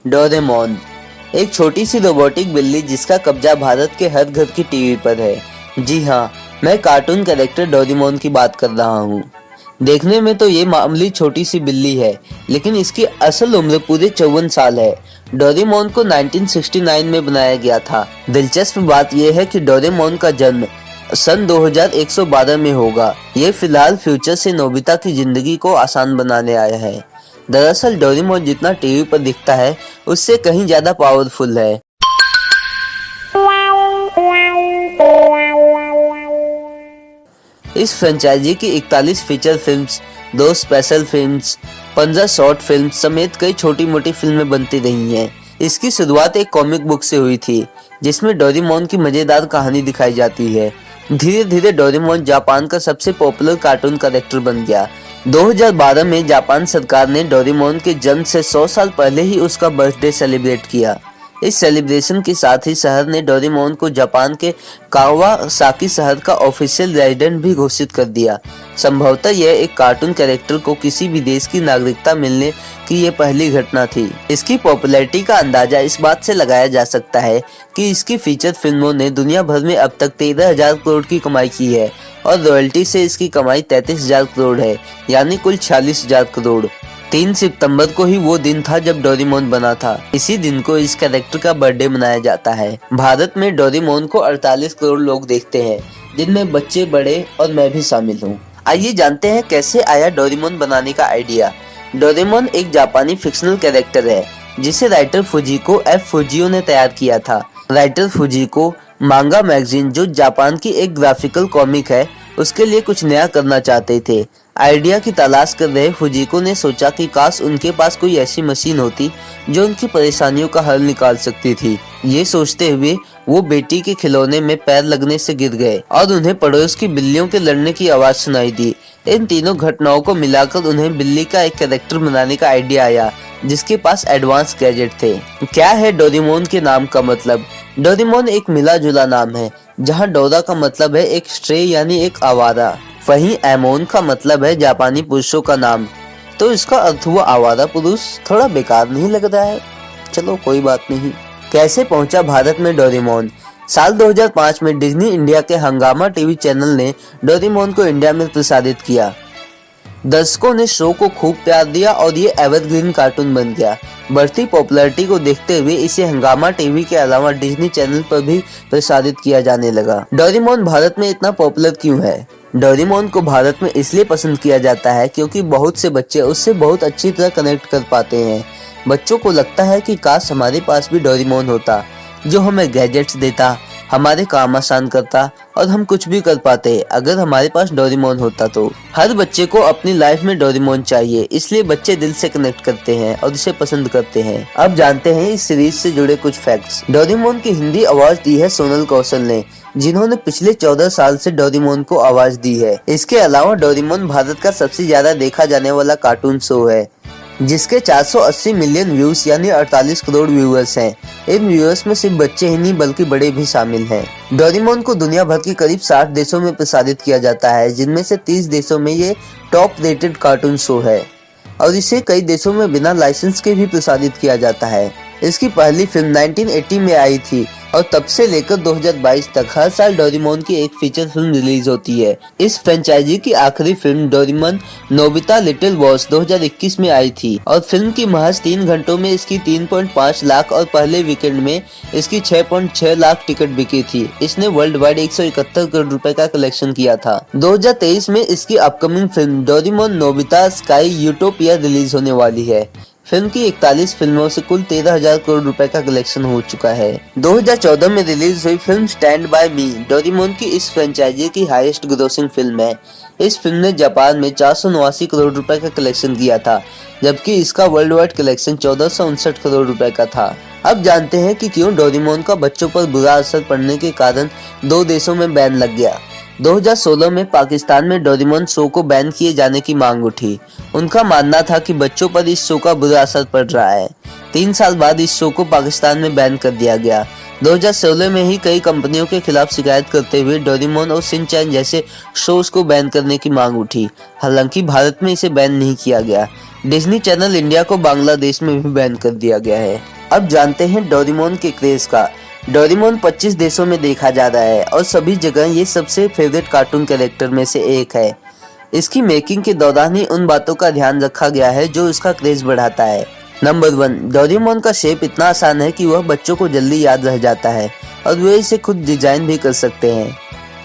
Doraemon एक छोटी सी robotic बिल्ली जिसका कब्जा भारत के हर घर की टीवी पर है। जी हाँ, मैं कार्टून कैरेक्टर डोरेमोन की बात कर रहा हूँ। देखने में तो ये मामूली छोटी सी बिल्ली है, लेकिन इसकी असल उम्र पूरे 54 साल है। डोरेमोन को 1969 में बनाया गया था। दिलचस्प बात यह है कि डोरेमोन का जन्म सन 2112 में होगा। ये फिलहाल फ्यूचर से नोबिता की जिंदगी को आसान बनाने आया है। दरअसल डोरेमोन जितना टीवी पर दिखता है उससे कहीं ज्यादा पावरफुल है। इस फ्रेंचाइजी की 41 feature films, 2 special films, 15 short films समेत कई छोटी मोटी फिल्में बनती रही हैं। इसकी शुरुआत एक कॉमिक बुक से हुई थी जिसमें डोरेमोन की मजेदार कहानी दिखाई जाती है। धीरे धीरे डोरेमोन जापान का सबसे पॉपुलर कार्टून कैरेक्टर बन गया। 2012 में जापान सरकार ने डोरेमोन के जन्म से 100 साल पहले ही उसका बर्थडे सेलिब्रेट किया। इस सेलिब्रेशन के साथ ही शहर ने डोरेमोन को जापान के कावासाकी शहर का ऑफिशियल रेजिडेंट भी घोषित कर दिया। संभवतः यह एक कार्टून कैरेक्टर को किसी भी देश की नागरिकता मिलने की ये पहली घटना थी। इसकी पॉपुलैरिटी का अंदाजा इस बात से लगाया जा सकता है कि इसकी फीचर फिल्मों ने दुनिया भर में अब तक 13,000 करोड़ की कमाई की है और रॉयल्टी से इसकी कमाई 33,000 करोड़ है, यानी कुल 46,000 करोड़। 3 सितंबर को ही वो दिन था जब डोरेमोन बना था। इसी दिन को इस कैरेक्टर का बर्थडे मनाया जाता है। भारत में डोरेमोन को 48 करोड़ लोग देखते हैं, जिनमें बच्चे, बड़े और मैं भी शामिल हूँ। आइए जानते हैं कैसे आया डोरेमोन बनाने का आइडिया। डोरेमोन एक जापानी फिक्शनल कैरेक्टर है जिसे राइटर फुजिको एफ फुजियो ने तैयार किया था। राइटर फुजिको मांगा मैगजीन, जो जापान की एक ग्राफिकल कॉमिक है, उसके लिए कुछ नया करना चाहते थे। आइडिया की तलाश कर रहे फुजिको ने सोचा कि काश उनके पास कोई ऐसी मशीन होती जो उनकी परेशानियों का हल निकाल सकती थी। ये सोचते हुए वो बेटी के खिलौने में पैर लगने से गिर गए और उन्हें पड़ोस की बिल्लियों के लड़ने की आवाज सुनाई दी। इन तीनों घटनाओं को मिलाकर उन्हें बिल्ली का एक कैरेक्टर बनाने का आइडिया आया जिसके पास एडवांस गैजेट थे। क्या है डोरेमोन के नाम का मतलब? डोरेमोन एक मिला जुला नाम है, जहाँ डोरा का मतलब है एक स्ट्रे यानी एक आवारा, वहीं एमोन का मतलब है जापानी पुरुषों का नाम, तो इसका अर्थ हुआ आवारा पुरुष। थोड़ा बेकार नहीं लग रहा है? चलो कोई बात नहीं। कैसे पहुंचा भारत में डोरेमोन? साल 2005 में डिज्नी इंडिया के हंगामा टीवी चैनल ने डोरेमोन को इंडिया में प्रसारित किया। दर्शकों ने शो को खूब प्यार दिया और ये एवरग्रीन कार्टून बन गया। बढ़ती पॉपुलैरिटी को देखते हुए इसे हंगामा टीवी के अलावा डिज्नी चैनल पर भी प्रसारित किया जाने लगा। डोरेमोन भारत में इतना पॉपुलर क्यों है? डोरेमोन को भारत में इसलिए पसंद किया जाता है क्योंकि बहुत से बच्चे उससे बहुत अच्छी तरह कनेक्ट कर पाते हैं। बच्चों को लगता है कि काश हमारे पास भी डोरेमोन होता, जो हमें गैजेट्स देता, हमारे काम आसान करता और हम कुछ भी कर पाते अगर हमारे पास डोरेमोन होता तो। हर बच्चे को अपनी लाइफ में डोरेमोन चाहिए, इसलिए बच्चे दिल से कनेक्ट करते हैं और इसे पसंद करते हैं। अब जानते हैं इस सीरीज से जुड़े कुछ फैक्ट्स। डोरेमोन की हिंदी आवाज दी है सोनल कौशल ने, जिन्होंने पिछले 14 साल से डोरेमोन को आवाज दी है। इसके अलावा डोरेमोन भारत का सबसे ज्यादा देखा जाने वाला कार्टून शो है, जिसके 480 मिलियन व्यूज यानी 48 करोड़ व्यूअर्स हैं। इन व्यूअर्स में सिर्फ बच्चे ही नहीं बल्कि बड़े भी शामिल हैं। डोरेमोन को दुनिया भर के करीब 60 देशों में प्रसारित किया जाता है, जिनमें से 30 देशों में ये टॉप रेटेड कार्टून शो है और इसे कई देशों में बिना लाइसेंस के भी प्रसारित किया जाता है। इसकी पहली फिल्म 1980 में आई थी और तब से लेकर 2022 तक हर साल डोरेमोन की एक फीचर फिल्म रिलीज होती है। इस फ्रेंचाइजी की आखिरी film Doraemon Nobita little boss 2021 में आई थी और फिल्म की महज 3 घंटों में इसकी 3.5 लाख और पहले वीकेंड में इसकी 6.6 लाख टिकट बिकी थी। इसने वर्ल्ड वाइड 171 करोड़ रुपए का कलेक्शन किया था। 2023 में इसकी upcoming film Doraemon Nobita sky utopia release होने वाली है। फिल्म की 41 फिल्मों से कुल 13,000 करोड़ रुपए का कलेक्शन हो चुका है। 2014 में रिलीज हुई film stand by me Doraemon की इस फ्रेंचाइजी की हाईएस्ट ग्रोसिंग फिल्म है। इस फिल्म ने जापान में 489 करोड़ रुपए का कलेक्शन किया था, जबकि इसका वर्ल्ड वाइड कलेक्शन 1459 करोड़ रुपए का था। अब जानते हैं कि क्यों डोरेमोन का बच्चों पर बुरा असर पड़ने के कारण 2 देशों में बैन लग गया। 2016 में पाकिस्तान में डोरेमोन शो को बैन किए जाने की मांग उठी। उनका मानना था कि बच्चों पर इस शो का बुरा असर पड़ रहा है। 3 साल बाद इस शो को पाकिस्तान में बैन कर दिया गया। 2016 में ही कई कंपनियों के खिलाफ शिकायत करते हुए डोरेमोन और शिनचैन जैसे शोज को बैन करने की मांग उठी। हालांकि भारत में इसे बैन नहीं किया गया। डिज्नी चैनल इंडिया को बांग्लादेश में भी बैन कर दिया गया है। अब जानते हैं डोरेमोन के क्रेज का। डोरेमोन 25 देशों में देखा जा रहा है और सभी जगह ये सबसे फेवरेट कार्टून कैरेक्टर में से एक है। इसकी मेकिंग के दौरान ही उन बातों का ध्यान रखा गया है जो इसका क्रेज बढ़ाता है। नंबर 1, डोरेमोन का शेप इतना आसान है कि वह बच्चों को जल्दी याद रह जाता है और वे इसे खुद डिजाइन भी कर सकते हैं।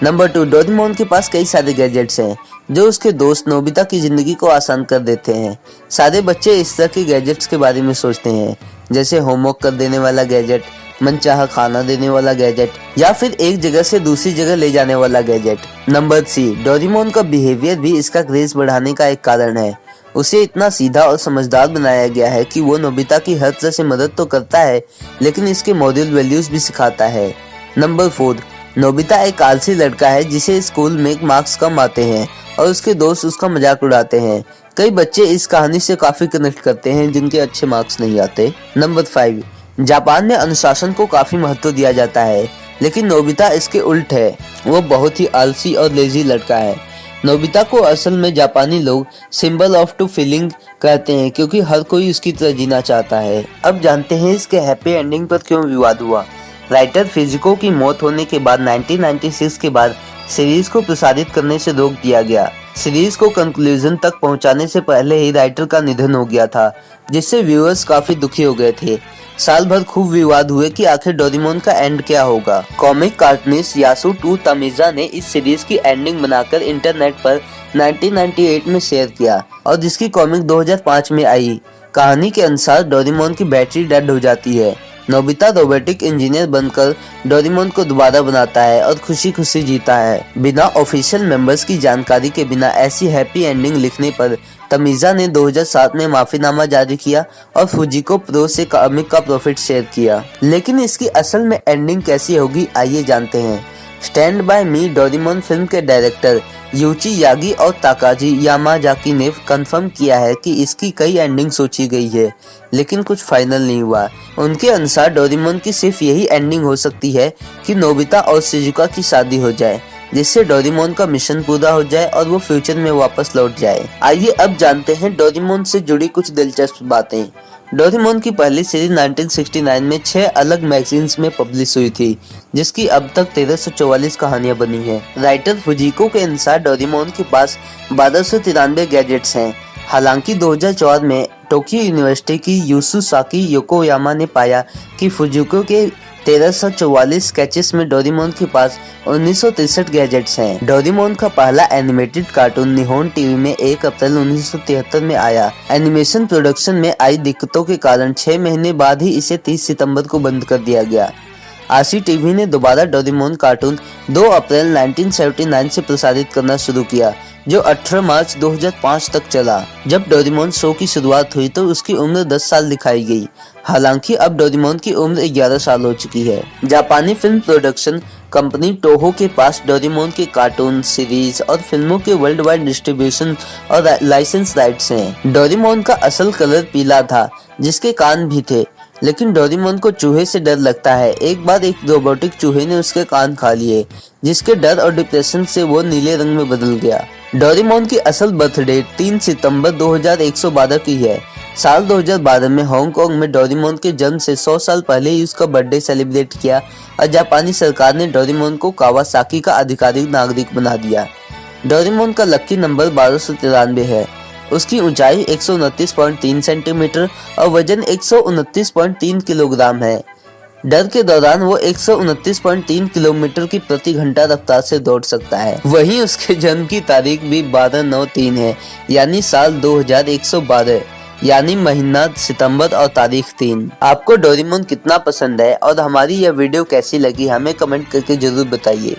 नंबर 2, डोरेमोन के पास कई सारे गैजेट्स हैं जो उसके दोस्त नोबिता की जिंदगी को आसान कर देते हैं। सारे बच्चे इस तरह के गैजेट्स के बारे में सोचते हैं, जैसे होमवर्क कर देने वाला गैजेट, मनचाहा खाना देने वाला गैजेट या फिर एक जगह से दूसरी जगह ले जाने वाला गैजेट। नंबर 3, डोरेमोन का बिहेवियर भी इसका क्रेज बढ़ाने का एक कारण है। उसे इतना सीधा और समझदार बनाया गया है कि वो नोबिता की हर तरह से मदद तो करता है लेकिन इसके मॉरल वैल्यूज भी सिखाता है। नंबर 4, नोबिता एक आलसी लड़का है जिसे स्कूल में मार्क्स कम आते हैं और उसके दोस्त उसका मजाक उड़ाते हैं। कई बच्चे इस कहानी से काफी कनेक्ट करते हैं जिनके अच्छे मार्क्स नहीं आते। नंबर 5, जापान में अनुशासन को काफी महत्व दिया जाता है लेकिन नोबिता इसके उल्ट है। वो बहुत ही आलसी और लेजी लड़का है। नोबिता को असल में जापानी लोग सिंबल ऑफ टू फीलिंग कहते हैं क्योंकि हर कोई उसकी तरह जीना चाहता है। अब जानते हैं इसके हैप्पी एंडिंग पर क्यों विवाद हुआ। राइटर फिजिको की मौत होने के बाद 1996 के बाद सीरीज को प्रसारित करने से रोक दिया गया। सीरीज को कंक्लूजन तक पहुंचाने से पहले ही राइटर का निधन हो गया था जिससे व्यूअर्स काफी दुखी हो गए थे। साल भर खूब विवाद हुए कि आखिर डोरेमोन का एंड क्या होगा। कॉमिक कार्टूनिस्ट यासुटो तामिजा ने इस सीरीज की एंडिंग बनाकर इंटरनेट पर 1998 में शेयर किया और जिसकी कॉमिक 2005 में आई। कहानी के अनुसार डोरेमोन की बैटरी डेड हो जाती है। नोबिता रोबोटिक इंजीनियर बनकर डोरेमोन को दोबारा बनाता है और खुशी खुशी जीता है। बिना ऑफिशियल मेंबर्स की जानकारी के बिना ऐसी हैप्पी एंडिंग लिखने पर तमीजा ने 2007 में माफीनामा जारी किया और फुजिको प्रो से कॉमिक का प्रॉफिट शेयर किया। लेकिन इसकी असल में एंडिंग कैसी होगी आइए जानते हैं। Stand by me Doraemon film के डायरेक्टर यूची यागी और ताकाजी यामाजाकी ने कंफर्म किया है कि इसकी कई एंडिंग सोची गई है लेकिन कुछ फाइनल नहीं हुआ। उनके अनुसार डोरेमोन की सिर्फ यही एंडिंग हो सकती है कि नोबिता और शिजुका की शादी हो जाए जिससे डोरेमोन का मिशन पूरा हो जाए और वो फ्यूचर में वापस लौट जाए। आइए अब जानते हैं डोरेमोन से जुड़ी कुछ दिलचस्प बातें। डोरेमोन की पहली सीरीज 1969 में 6 अलग मैगजीन्स में पब्लिश हुई थी जिसकी अब तक 1344 कहानियां बनी हैं। राइटर फुजिको के अनुसार डोरेमोन के पास 1293 गैजेट्स हैं। हालांकि 2004 में टोक्यो यूनिवर्सिटी की यूसुसाकी योकोयामा ने पाया कि फुजिको के 1344 स्केचेस में डोरेमोन के पास 1963 गैजेट्स हैं। डोरेमोन का पहला एनिमेटेड कार्टून निहोन टीवी में 1 अप्रैल 1973 में आया। एनिमेशन प्रोडक्शन में आई दिक्कतों के कारण 6 महीने बाद ही इसे 30 सितंबर को बंद कर दिया गया। आशी टीवी ने दोबारा डोरेमोन कार्टून 2 अप्रैल 1979 से प्रसारित करना शुरू किया जो 18 मार्च 2005 तक चला। जब डोरेमोन शो की शुरुआत हुई तो उसकी उम्र 10 साल दिखाई गई। हालांकि अब डोरेमोन की उम्र 11 साल हो चुकी है। जापानी फिल्म प्रोडक्शन कंपनी टोहो के पास डोरेमोन के कार्टून सीरीज और फिल्मों के वर्ल्ड वाइड डिस्ट्रीब्यूशन और लाइसेंस राइट्स हैं। डोरेमोन का असल कलर पीला था जिसके कान भी थे लेकिन डोरेमोन को चूहे से डर लगता है। एक बार एक रोबोटिक चूहे ने उसके कान खा लिए जिसके डर और डिप्रेशन से वो नीले रंग में बदल गया। डोरेमोन की असल बर्थडे 3 सितंबर 2112 की है। साल 2012 में हांगकांग में डोरेमोन के जन्म से 100 साल पहले ही उसका बर्थडे सेलिब्रेट किया और जापानी सरकार ने डोरेमोन को कावासाकी का आधिकारिक नागरिक बना दिया। डोरेमोन का लकी नंबर 1293 है। उसकी ऊंचाई 129.3 सेंटीमीटर और वजन 129.3 किलोग्राम है। डर के दौरान वो 129.3 किलोमीटर की प्रति घंटा रफ्तार से दौड़ सकता है। वहीं उसके जन्म की तारीख भी 12/9/3 है यानी साल 2112 यानी महीना सितंबर और तारीख 3। आपको डोरेमोन कितना पसंद है और हमारी यह वीडियो कैसी लगी हमें कमेंट करके जरूर बताइए।